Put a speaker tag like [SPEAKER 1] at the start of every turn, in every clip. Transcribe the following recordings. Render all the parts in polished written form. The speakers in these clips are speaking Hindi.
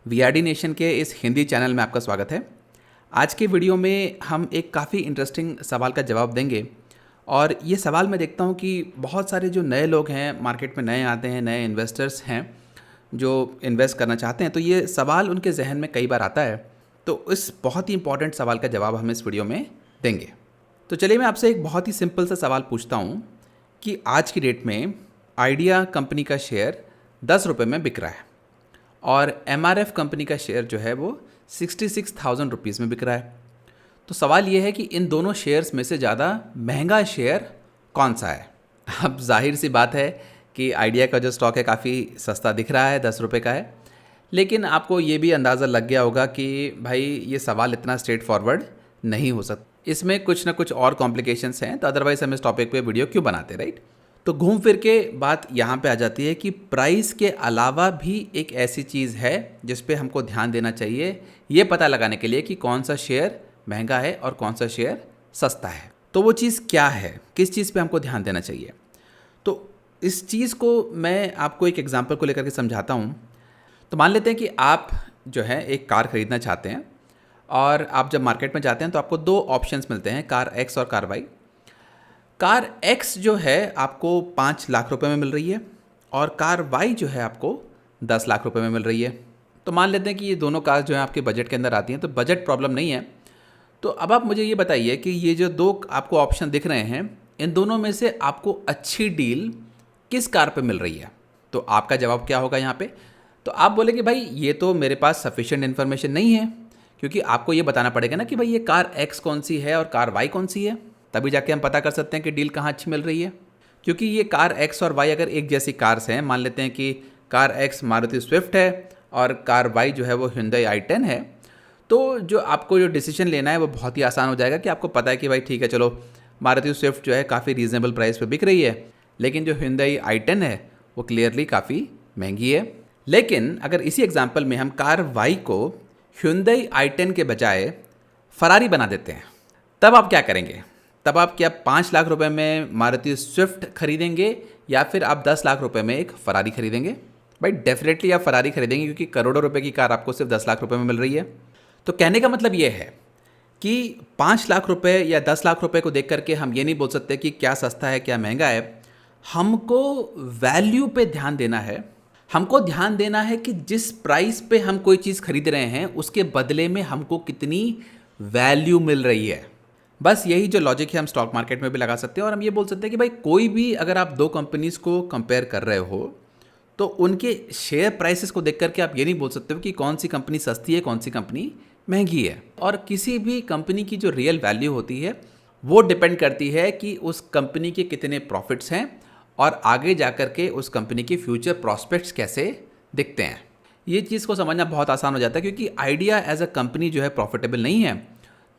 [SPEAKER 1] वीआरडी नेशन के इस हिंदी चैनल में आपका स्वागत है। आज के वीडियो में हम एक काफ़ी इंटरेस्टिंग सवाल का जवाब देंगे और ये सवाल मैं देखता हूँ कि बहुत सारे जो नए लोग हैं, मार्केट में नए आते हैं, नए इन्वेस्टर्स हैं जो इन्वेस्ट करना चाहते हैं, तो ये सवाल उनके जहन में कई बार आता है। तो इस बहुत ही इंपॉर्टेंट सवाल का जवाब हम इस वीडियो में देंगे। तो चलिए मैं आपसे एक बहुत ही सिंपल सा सवाल पूछता हूँ कि आज की डेट में आइडिया कंपनी का शेयर 10 रुपये में बिक रहा है और एमआरएफ कंपनी का शेयर जो है वो 66,000 रुपीज़ में बिक रहा है। तो सवाल ये है कि इन दोनों शेयर्स में से ज़्यादा महंगा शेयर कौन सा है। अब जाहिर सी बात है कि आइडिया का जो स्टॉक है काफ़ी सस्ता दिख रहा है, 10 रुपये का है, लेकिन आपको ये भी अंदाज़ा लग गया होगा कि भाई ये सवाल इतना स्ट्रेट फॉरवर्ड नहीं हो सकता, इसमें कुछ ना कुछ और कॉम्प्लिकेशंस हैं, तो अदरवाइज़ हम इस टॉपिक पे वीडियो क्यों बनाते, राइट। तो घूम फिर के बात यहाँ पे आ जाती है कि प्राइस के अलावा भी एक ऐसी चीज़ है जिस पे हमको ध्यान देना चाहिए, ये पता लगाने के लिए कि कौन सा शेयर महंगा है और कौन सा शेयर सस्ता है। तो वो चीज़ क्या है, किस चीज़ पे हमको ध्यान देना चाहिए। तो इस चीज़ को मैं आपको एक एग्जांपल को लेकर के समझाता हूँ। तो मान लेते हैं कि आप जो है एक कार ख़रीदना चाहते हैं और आप जब मार्केट में जाते हैं तो आपको दो ऑप्शंस मिलते हैं, कार एक्स और कार वाई। कार एक्स जो है आपको 5 लाख रुपए में मिल रही है और कार वाई जो है आपको 10 लाख रुपए में मिल रही है। तो मान लेते हैं कि ये दोनों कार जो है आपके बजट के अंदर आती हैं, तो बजट प्रॉब्लम नहीं है। तो अब आप मुझे ये बताइए कि ये जो दो आपको ऑप्शन दिख रहे हैं, इन दोनों में से आपको अच्छी डील किस कार पे मिल रही है। तो आपका जवाब क्या होगा यहाँ पे। तो आप बोलेंगे भाई ये तो मेरे पास सफिशिएंट इन्फॉर्मेशन नहीं है, क्योंकि आपको ये बताना पड़ेगा ना कि भाई ये कार एक्स कौन सी है और कार वाई कौन सी है, तभी जाके हम पता कर सकते हैं कि डील कहाँ अच्छी मिल रही है। क्योंकि ये कार एक्स और वाई अगर एक जैसी कार्स हैं, मान लेते हैं कि कार एक्स मारुति स्विफ्ट है और कार वाई जो है वो Hyundai i10 है, तो जो आपको जो डिसीजन लेना है वो बहुत ही आसान हो जाएगा कि आपको पता है कि भाई ठीक है, चलो मारुति स्विफ्ट जो है काफ़ी रीजनेबल प्राइस पे बिक रही है, लेकिन जो Hyundai i10 है वो क्लियरली काफ़ी महंगी है। लेकिन अगर इसी एग्जाम्पल में हम कार वाई को Hyundai i10 के बजाय फरारी बना देते हैं, तब आप क्या करेंगे। तब आप क्या 5 लाख रुपए में मारुति स्विफ्ट खरीदेंगे या फिर आप 10 लाख रुपए में एक फरारी खरीदेंगे। भाई डेफिनेटली आप फरारी खरीदेंगे, क्योंकि करोड़ों रुपए की कार आपको सिर्फ 10 लाख रुपए में मिल रही है। तो कहने का मतलब ये है कि 5 लाख रुपए या 10 लाख रुपए को देख करके हम ये नहीं बोल सकते कि क्या सस्ता है क्या महंगा है। हमको वैल्यू पे ध्यान देना है। हमको ध्यान देना है कि जिस प्राइस पे हम कोई चीज़ खरीद रहे हैं उसके बदले में हमको कितनी वैल्यू मिल रही है। बस यही जो लॉजिक है हम स्टॉक मार्केट में भी लगा सकते हैं और हम ये बोल सकते हैं कि भाई कोई भी अगर आप दो कंपनीज़ को कंपेयर कर रहे हो तो उनके शेयर प्राइसेस को देख करके आप ये नहीं बोल सकते हो कि कौन सी कंपनी सस्ती है, कौन सी कंपनी महंगी है। और किसी भी कंपनी की जो रियल वैल्यू होती है वो डिपेंड करती है कि उस कंपनी के कितने प्रॉफिट्स हैं और आगे जा कर के उस कंपनी के फ्यूचर प्रॉस्पेक्ट्स कैसे दिखते हैं। ये चीज़ को समझना बहुत आसान हो जाता है, क्योंकि आइडिया एज अ कंपनी जो है प्रॉफिटेबल नहीं है,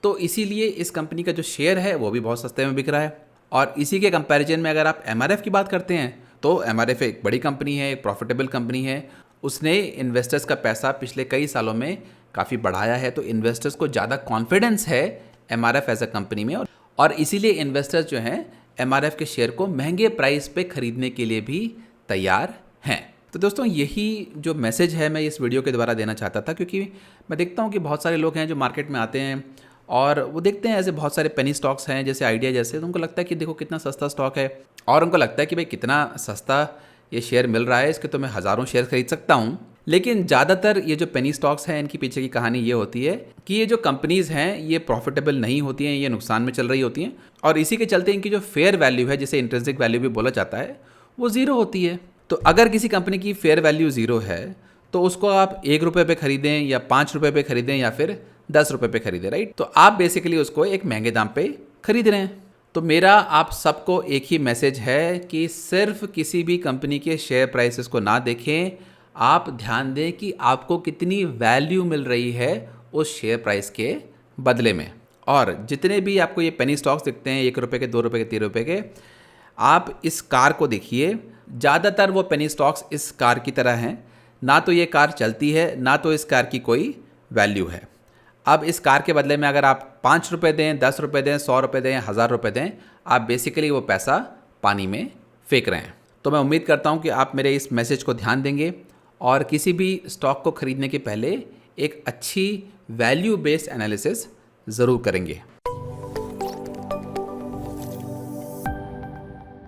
[SPEAKER 1] तो इसीलिए इस कंपनी का जो शेयर है वो भी बहुत सस्ते में बिक रहा है। और इसी के कंपैरिजन में अगर आप एमआरएफ की बात करते हैं तो एमआरएफ एक बड़ी कंपनी है, एक प्रॉफिटेबल कंपनी है, उसने इन्वेस्टर्स का पैसा पिछले कई सालों में काफ़ी बढ़ाया है, तो इन्वेस्टर्स को ज़्यादा कॉन्फिडेंस है एमआरएफ एज अ कंपनी में, और इसीलिए इन्वेस्टर्स जो हैं एमआरएफ के शेयर को महंगे प्राइस पे खरीदने के लिए भी तैयार हैं। तो दोस्तों यही जो मैसेज है मैं इस वीडियो के द्वारा देना चाहता था, क्योंकि मैं देखता हूँ कि बहुत सारे लोग हैं जो मार्केट में आते हैं और वो देखते हैं ऐसे बहुत सारे पेनी स्टॉक्स हैं जैसे आइडिया जैसे, तो उनको लगता है कि देखो कितना सस्ता स्टॉक है और उनको लगता है कि भाई कितना सस्ता ये शेयर मिल रहा है, इसके तो मैं हज़ारों शेयर खरीद सकता हूँ। लेकिन ज़्यादातर ये जो पेनी स्टॉक्स हैं इनकी पीछे की कहानी ये होती है कि ये जो कंपनीज़ हैं ये प्रॉफिटेबल नहीं होती हैं, ये नुकसान में चल रही होती हैं, और इसी के चलते इनकी जो फेयर वैल्यू है, जिसे इंट्रिंसिक वैल्यू भी बोला जाता है, वो ज़ीरो होती है। तो अगर किसी कंपनी की फेयर वैल्यू ज़ीरो है तो उसको आप 1 रुपये पे खरीदें या 5 रुपये पे खरीदें या फिर 10 रुपये पे खरीदे, राइट, तो आप बेसिकली उसको एक महंगे दाम पे खरीद रहे हैं। तो मेरा आप सबको एक ही मैसेज है कि सिर्फ किसी भी कंपनी के शेयर प्राइसेस को ना देखें, आप ध्यान दें कि आपको कितनी वैल्यू मिल रही है उस शेयर प्राइस के बदले में। और जितने भी आपको ये पेनी स्टॉक्स दिखते हैं 1 रुपये के, 2 रुपये के, 3 रुपये के, आप इस कार को देखिए, ज़्यादातर वो पेनी स्टॉक्स इस कार की तरह हैं, ना तो ये कार चलती है ना तो इस कार की कोई वैल्यू है। अब इस कार के बदले में अगर आप 5 रुपये दें, 10 रुपये दें, 100 रुपये दें, 1000 रुपये दें, आप बेसिकली वो पैसा पानी में फेंक रहे हैं। तो मैं उम्मीद करता हूँ कि आप मेरे इस मैसेज को ध्यान देंगे और किसी भी स्टॉक को खरीदने के पहले एक अच्छी वैल्यू बेस्ड एनालिसिस ज़रूर करेंगे।